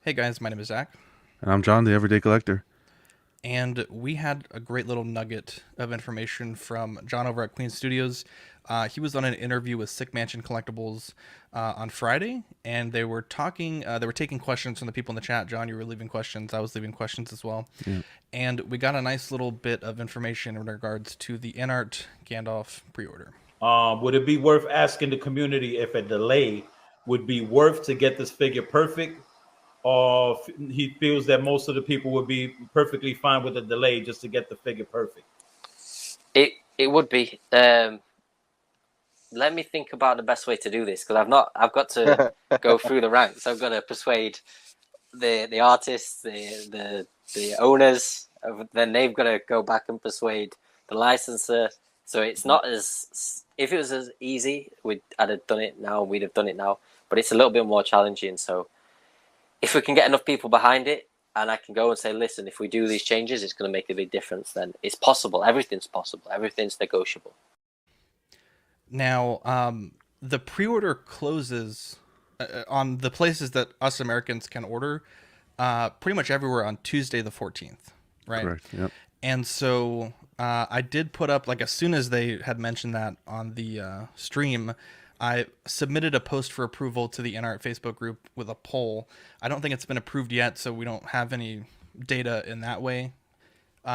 Hey guys, my name is Zach, And I'm John, the Everyday Collector. and we had a great little nugget of information from John over at Queen Studios. He was on an interview with Sick Mansion Collectibles on Friday, and they were talking. They were taking questions from the people in the chat. John, you were leaving questions. I was leaving questions as well, Yeah. and we got a nice little bit of information in regards to the InArt Gandalf pre-order. Would it be worth asking the community if a delay would be worth to get this figure perfect, or he feels that most of the people would be perfectly fine with a delay just to get the figure perfect? It would be. Let me think about the best way to do this because I've got to go through the ranks. I've got to persuade the artists, the owners. Then they've got to go back and persuade the licensor. So it's not as if it was as easy, I'd have done it now. We'd have done it now, but it's a little bit more challenging. So if we can get enough people behind it, and I can go and say, listen, if we do these changes, it's going to make a big difference. Then it's possible. Everything's possible. Everything's negotiable. Now, the pre-order closes on the places that us Americans can order, pretty much everywhere on Tuesday the 14th, right? Correct. Yep. And so I did put up, like, as soon as they had mentioned that on the stream, I submitted a post for approval to the InArt Facebook group with a poll. I don't think it's been approved yet, so we don't have any data in that way.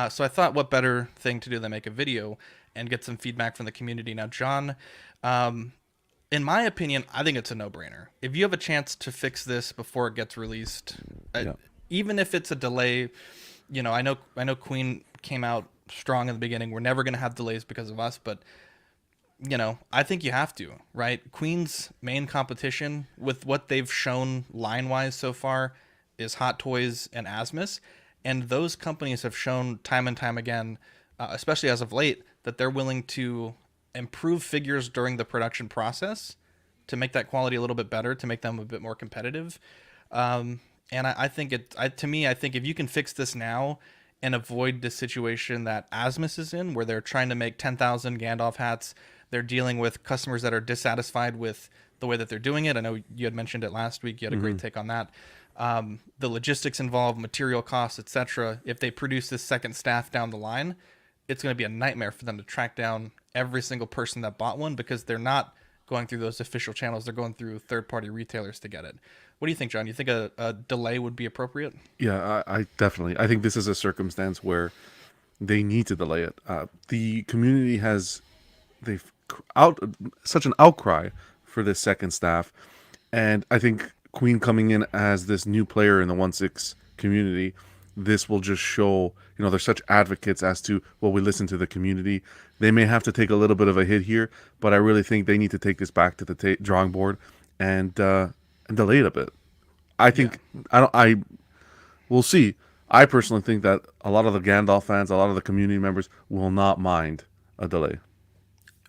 So I thought, what better thing to do than make a video and get some feedback from the community. Now, John, in my opinion, I think it's a no-brainer. If you have a chance to fix this before it gets released, Yep. even if it's a delay, I know Queen came out strong in the beginning. We're never going to have delays because of us, but I think you have to, right? Queen's main competition with what they've shown line-wise so far is Hot Toys and Asmus, and those companies have shown time and time again, especially as of late, that they're willing to improve figures during the production process to make that quality a little bit better, to make them a bit more competitive. And I think to me, I think if you can fix this now and avoid the situation that Asmus is in, where they're trying to make 10,000 Gandalf hats, they're dealing with customers that are dissatisfied with the way that they're doing it. I know you had mentioned it last week. You had a great take on that. The logistics involved, material costs, etc. If they produce this second staff down the line, it's going to be a nightmare for them to track down every single person that bought one because they're not going through those official channels. They're going through third-party retailers to get it. What do you think, John? You think a delay would be appropriate? Yeah, I definitely. I think this is a circumstance where they need to delay it. The community they've out such an outcry for this second staff, and I think Queen coming in as this new player in the 1/6 community, this will just show, they're such advocates as to, well, we listen to the community. They may have to take a little bit of a hit here, but I really think they need to take this back to the drawing board and delay it a bit. I think I we'll see. I personally think that a lot of the Gandalf fans, a lot of the community members will not mind a delay.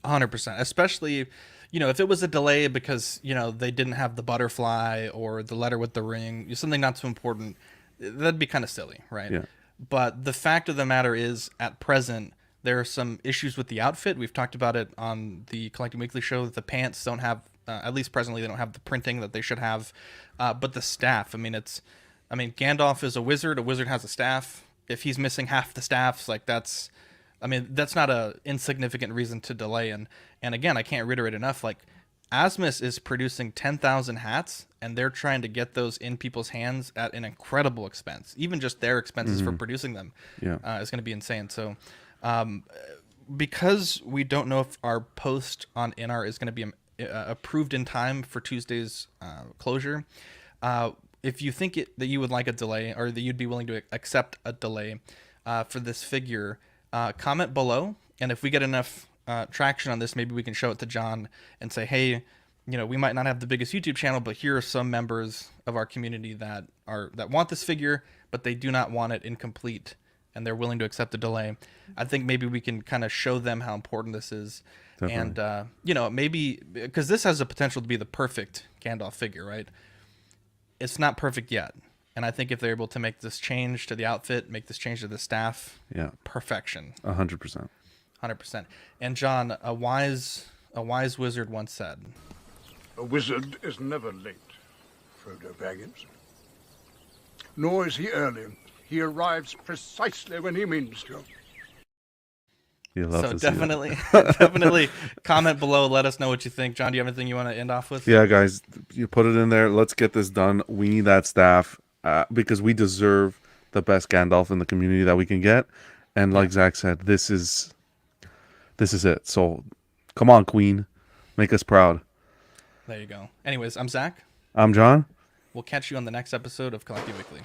100%. Especially, if it was a delay because, they didn't have the butterfly or the letter with the ring, something not so important, that'd be kind of silly, right? Yeah. But the fact of the matter is, at present, there are some issues with the outfit. We've talked about it on the Collecting Weekly show. That the pants don't have, at least presently, they don't have the printing that they should have. But the staff, Gandalf is a wizard. A wizard has a staff. If he's missing half the staffs, like that's not a insignificant reason to delay. And again, I can't reiterate enough. Like, Asmus is producing 10,000 hats, and they're trying to get those in people's hands at an incredible expense. Even just their expenses for producing them Yeah. is going to be insane. So, because we don't know if our post on InArt is going to be approved in time for Tuesday's closure, if you think that you would like a delay, or that you'd be willing to accept a delay for this figure, comment below. And if we get enough traction on this, maybe we can show it to John and say, hey, we might not have the biggest YouTube channel, but here are some members of our community that want this figure, but they do not want it incomplete, and they're willing to accept a delay. I think maybe we can kind of show them how important this is. Definitely. And maybe because this has the potential to be the perfect Gandalf figure, right? It's not perfect yet. And I think if they're able to make this change to the outfit, make this change to the staff, Yeah. perfection. 100%. 100%. And John, a wise wizard once said, A wizard is never late, Frodo Baggins. nor is he early. He arrives precisely when he means to. You love So to see that. definitely, definitely comment below. Let us know what you think. John, do you have anything you want to end off with? Yeah, guys, you put it in there. Let's get this done. We need that staff because we deserve the best Gandalf in the community that we can get. And like Zach said, this is it. So come on, Queen, make us proud. There you go. Anyways, I'm Zach. I'm John. We'll catch you on the next episode of Collective Weekly.